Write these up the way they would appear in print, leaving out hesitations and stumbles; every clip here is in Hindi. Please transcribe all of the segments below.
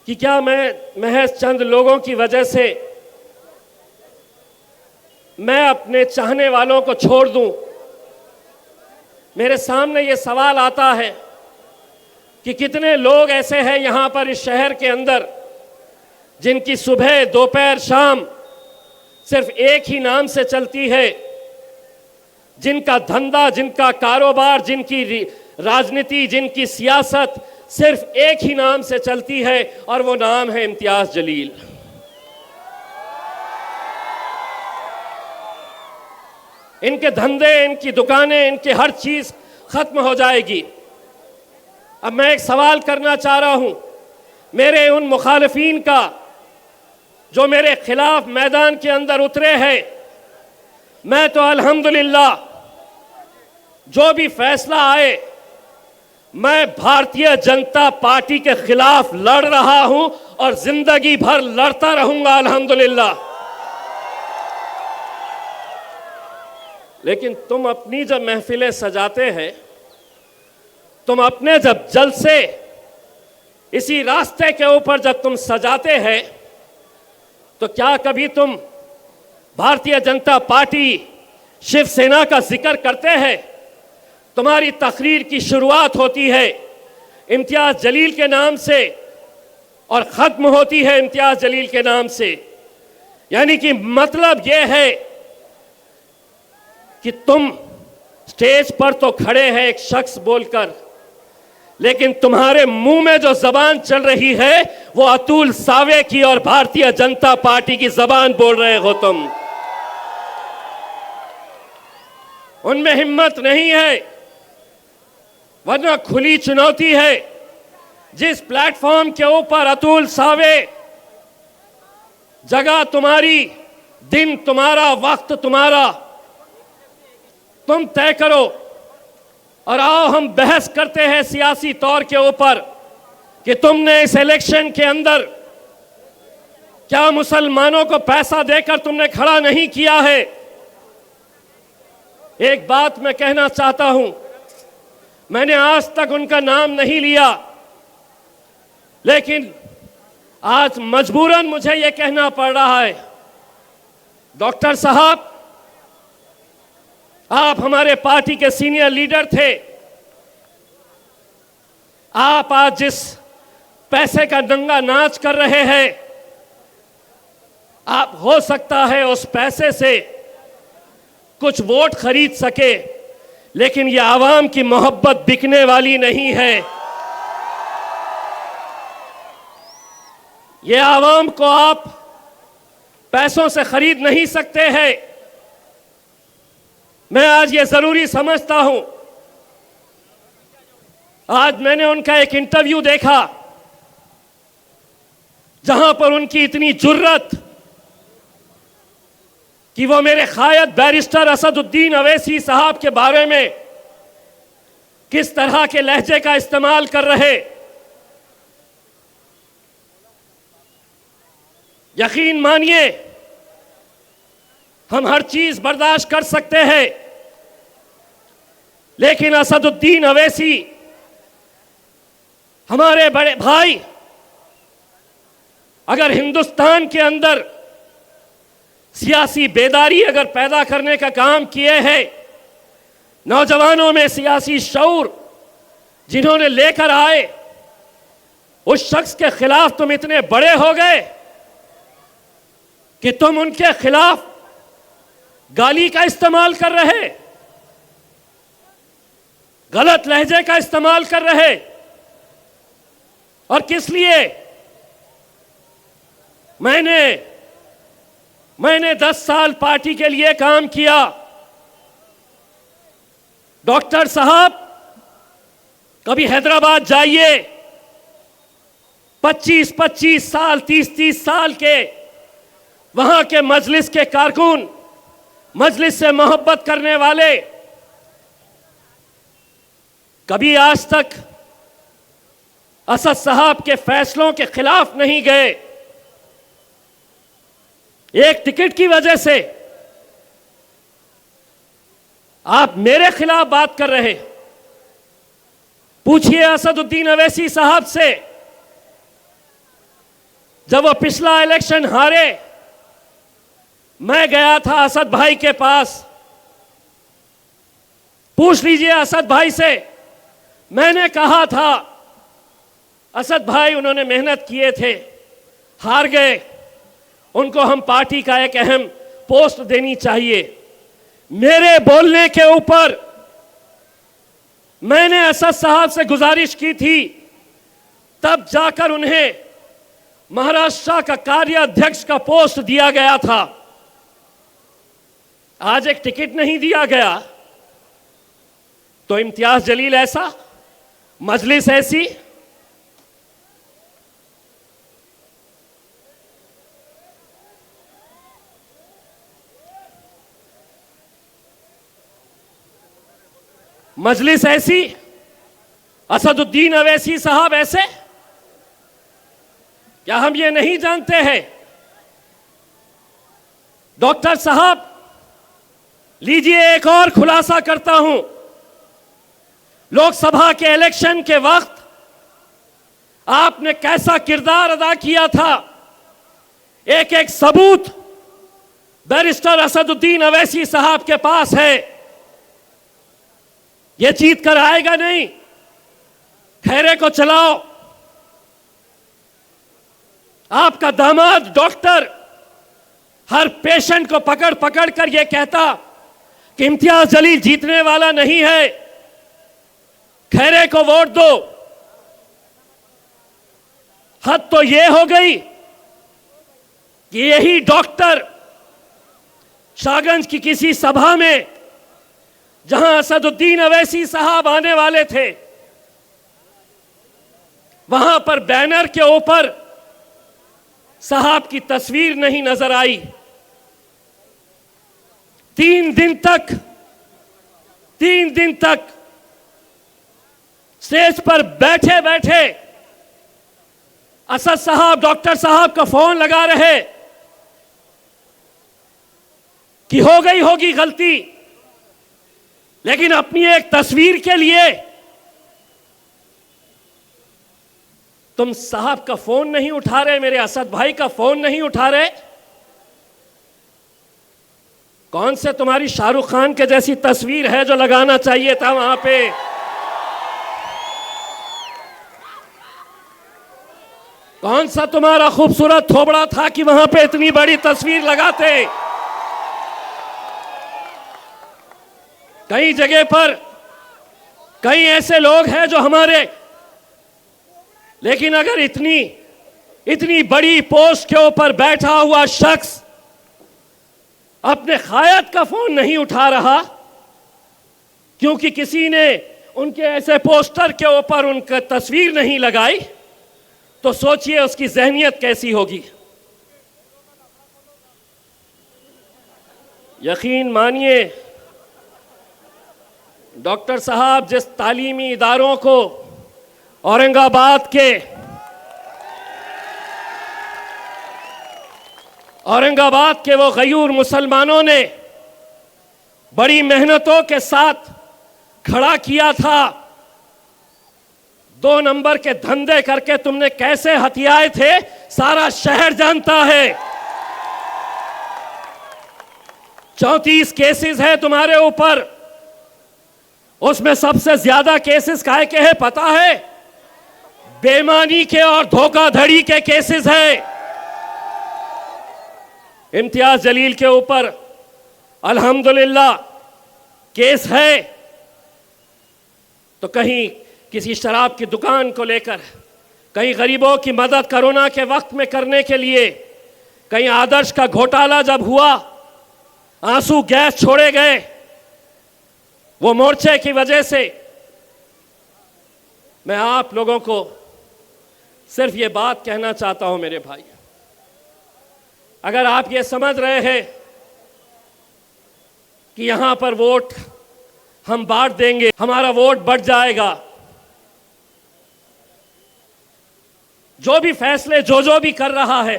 कि क्या मैं महज चंद लोगों की वजह से मैं अपने चाहने वालों को छोड़ दूं। मेरे सामने ये सवाल आता है कि कितने लोग ऐसे हैं यहां पर इस शहर के अंदर जिनकी सुबह दोपहर शाम सिर्फ एक ही नाम से चलती है, जिनका धंधा, जिनका कारोबार, जिनकी राजनीति, जिनकी सियासत सिर्फ एक ही नाम से चलती है और वो नाम है इम्तियाज जलील। इनके धंधे, इनकी दुकानें, इनकी हर चीज खत्म हो जाएगी। अब मैं एक सवाल करना चाह रहा हूं मेरे उन मुखालिफिन का जो मेरे खिलाफ मैदान के अंदर उतरे हैं। मैं तो अल्हम्दुलिल्लाह जो भी फैसला आए, मैं भारतीय जनता पार्टी के खिलाफ लड़ रहा हूं और जिंदगी भर लड़ता रहूंगा अल्हम्दुलिल्लाह। लेकिन तुम अपनी जब महफिलें सजाते हैं, तुम अपने जब जलसे इसी रास्ते के ऊपर जब तुम सजाते हैं, तो क्या कभी तुम भारतीय जनता पार्टी शिवसेना का जिक्र करते हैं? तुम्हारी तकरीर की शुरुआत होती है इम्तियाज जलील के नाम से और खत्म होती है इम्तियाज जलील के नाम से। यानी कि मतलब यह है कि तुम स्टेज पर तो खड़े हैं एक शख्स बोलकर, लेकिन तुम्हारे मुंह में जो जबान चल रही है वो अतुल सावे की और भारतीय जनता पार्टी की जबान बोल रहे हो तुम। उनमें हिम्मत नहीं है, वरना खुली चुनौती है। जिस प्लेटफॉर्म के ऊपर अतुल सावे, जगह तुम्हारी, दिन तुम्हारा, वक्त तुम्हारा, तुम तय करो और आओ हम बहस करते हैं सियासी तौर के ऊपर कि तुमने इस इलेक्शन के अंदर क्या मुसलमानों को पैसा देकर तुमने खड़ा नहीं किया है। एक बात मैं कहना चाहता हूं, मैंने आज तक उनका नाम नहीं लिया, लेकिन आज मजबूरन मुझे यह कहना पड़ रहा है, डॉक्टर साहब, आप हमारे पार्टी के सीनियर लीडर थे। आप आज जिस पैसे का दंगा नाच कर रहे हैं, आप हो सकता है उस पैसे से कुछ वोट खरीद सके, लेकिन यह आवाम की मोहब्बत बिकने वाली नहीं है। यह आवाम को आप पैसों से खरीद नहीं सकते हैं। मैं आज ये जरूरी समझता हूं, आज मैंने उनका एक इंटरव्यू देखा जहां पर उनकी इतनी जुर्रत कि वो मेरे कायद बैरिस्टर असदुद्दीन अवैसी साहब के बारे में किस तरह के लहजे का इस्तेमाल कर रहे। यकीन मानिए, हम हर चीज बर्दाश्त कर सकते हैं, लेकिन असदुद्दीन अवैसी हमारे बड़े भाई अगर हिंदुस्तान के अंदर सियासी बेदारी अगर पैदा करने का काम किए हैं, नौजवानों में सियासी शऊर जिन्होंने लेकर आए, उस शख्स के खिलाफ तुम इतने बड़े हो गए कि तुम उनके खिलाफ गाली का इस्तेमाल कर रहे, गलत लहजे का इस्तेमाल कर रहे। और किस लिए? मैंने 10 साल पार्टी के लिए काम किया। डॉक्टर साहब, कभी हैदराबाद जाइए, 25-25 साल, 30-30 साल के वहां के मजलिस के कारकुन, मजलिस से मोहब्बत करने वाले, कभी आज तक असद साहब के फैसलों के खिलाफ नहीं गए। एक टिकट की वजह से आप मेरे खिलाफ बात कर रहे। पूछिए असदुद्दीन अवैसी साहब से जब वो पिछला इलेक्शन हारे, मैं गया था असद भाई के पास। पूछ लीजिए असद भाई से, मैंने कहा था असद भाई उन्होंने मेहनत किए थे, हार गए, उनको हम पार्टी का एक अहम पोस्ट देनी चाहिए। मेरे बोलने के ऊपर मैंने असद साहब से गुजारिश की थी, तब जाकर उन्हें महाराष्ट्र का कार्याध्यक्ष का पोस्ट दिया गया था। आज एक टिकट नहीं दिया गया तो इम्तियाज जलील ऐसा, मजलिस ऐसी। मजलिस ऐसी, असदुद्दीन अवैसी साहब ऐसे। क्या हम ये नहीं जानते हैं? डॉक्टर साहब, लीजिए एक और खुलासा करता हूं। लोकसभा के इलेक्शन के वक्त आपने कैसा किरदार अदा किया था, एक एक सबूत बैरिस्टर असदुद्दीन अवैसी साहब के पास है। ये जीत कर आएगा नहीं, खैरे को चलाओ। आपका दामाद डॉक्टर हर पेशेंट को पकड़ पकड़ कर यह कहता कि इम्तियाज जलील जीतने वाला नहीं है, खैरे को वोट दो। हद तो यह हो गई कि यही डॉक्टर शाहगंज की किसी सभा में, जहां असदुद्दीन अवैसी साहब आने वाले थे, वहां पर बैनर के ऊपर साहब की तस्वीर नहीं नजर आई। 3 दिन तक स्टेज पर बैठे बैठे असद साहब डॉक्टर साहब का फोन लगा रहे कि हो गई होगी गलती, लेकिन अपनी एक तस्वीर के लिए तुम साहब का फोन नहीं उठा रहे, मेरे असद भाई का फोन नहीं उठा रहे। कौन से तुम्हारी शाहरुख खान के जैसी तस्वीर है जो लगाना चाहिए था वहां पे? कौन सा तुम्हारा खूबसूरत थोबड़ा था कि वहां पे इतनी बड़ी तस्वीर लगाते? कई जगह पर कई ऐसे लोग हैं जो हमारे, लेकिन अगर इतनी बड़ी पोस्ट के ऊपर बैठा हुआ शख्स अपने खायत का फोन नहीं उठा रहा क्योंकि किसी ने उनके ऐसे पोस्टर के ऊपर उनका तस्वीर नहीं लगाई, तो सोचिए उसकी जहनियत कैसी होगी। यकीन मानिए, डॉक्टर साहब जिस तालीमी इदारों को औरंगाबाद के वो गयूर मुसलमानों ने बड़ी मेहनतों के साथ खड़ा किया था, 2 नंबर के धंधे करके तुमने कैसे हथियाए थे, सारा शहर जानता है। 34 केसेस है तुम्हारे ऊपर, उसमें सबसे ज्यादा केसेस काहे के हैं पता है? बेईमानी के और धोखाधड़ी के केसेस है। इम्तियाज जलील के ऊपर अल्हम्दुलिल्लाह केस है, तो कहीं किसी शराब की दुकान को लेकर, कहीं गरीबों की मदद कोरोना के वक्त में करने के लिए, कहीं आदर्श का घोटाला जब हुआ, आंसू गैस छोड़े गए, वो मोर्चे की वजह से। मैं आप लोगों को सिर्फ ये बात कहना चाहता हूं मेरे भाई, अगर आप ये समझ रहे हैं कि यहां पर वोट हम बांट देंगे, हमारा वोट बढ़ जाएगा, जो भी फैसले जो भी कर रहा है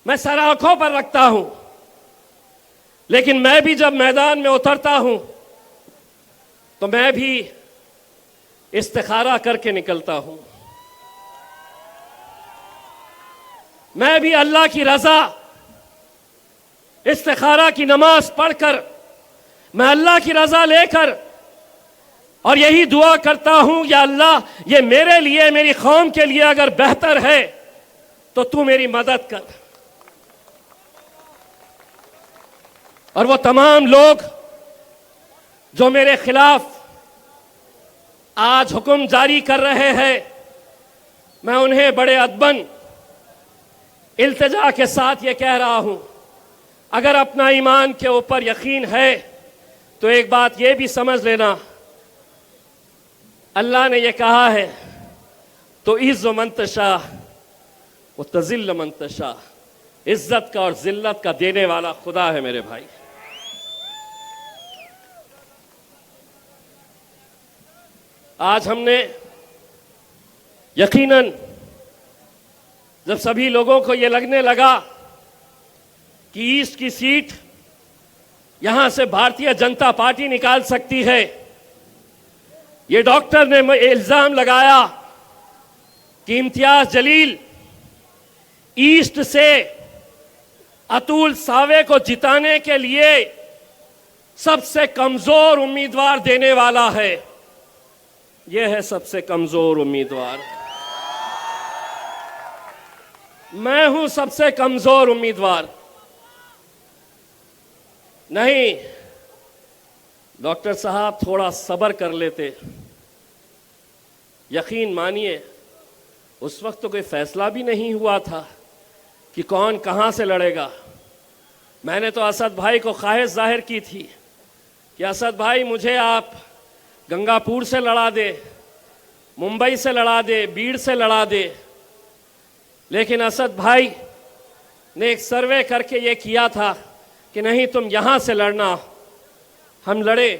मैं सर आंखों पर रखता हूं, लेकिन मैं भी जब मैदान में उतरता हूं तो मैं भी इस्तिखारा करके निकलता हूं। मैं भी अल्लाह की रजा इस्तिखारा की नमाज पढ़कर, मैं अल्लाह की रजा लेकर और यही दुआ करता हूं, या अल्लाह ये मेरे लिए, मेरी कौम के लिए अगर बेहतर है तो तू मेरी मदद कर। और वो तमाम लोग जो मेरे खिलाफ आज हुक्म जारी कर रहे हैं, मैं उन्हें बड़े अदबन इल्तिजा के साथ ये कह रहा हूं, अगर अपना ईमान के ऊपर यकीन है तो एक बात ये भी समझ लेना, अल्लाह ने ये कहा है तो इज़्ज़ मंतशा व तज़िल्ल मंतशा, इज्जत का और जिल्लत का देने वाला खुदा है मेरे भाई। आज हमने यकीनन जब सभी लोगों को ये लगने लगा कि ईस्ट की सीट यहां से भारतीय जनता पार्टी निकाल सकती है, ये डॉक्टर ने इल्जाम लगाया कि इम्तियाज जलील ईस्ट से अतुल सावे को जिताने के लिए सबसे कमजोर उम्मीदवार देने वाला है। यह है सबसे कमजोर उम्मीदवार, मैं हूं सबसे कमजोर उम्मीदवार। नहीं डॉक्टर साहब, थोड़ा सब्र कर लेते। यकीन मानिए उस वक्त तो कोई फैसला भी नहीं हुआ था कि कौन कहां से लड़ेगा। मैंने तो असद भाई को ख्वाहिश जाहिर की थी कि असद भाई मुझे आप गंगापुर से लड़ा दे, मुंबई से लड़ा दे, बीड़ से लड़ा दे। लेकिन असद भाई ने एक सर्वे करके ये किया था कि नहीं तुम यहां से लड़ना। हम लड़े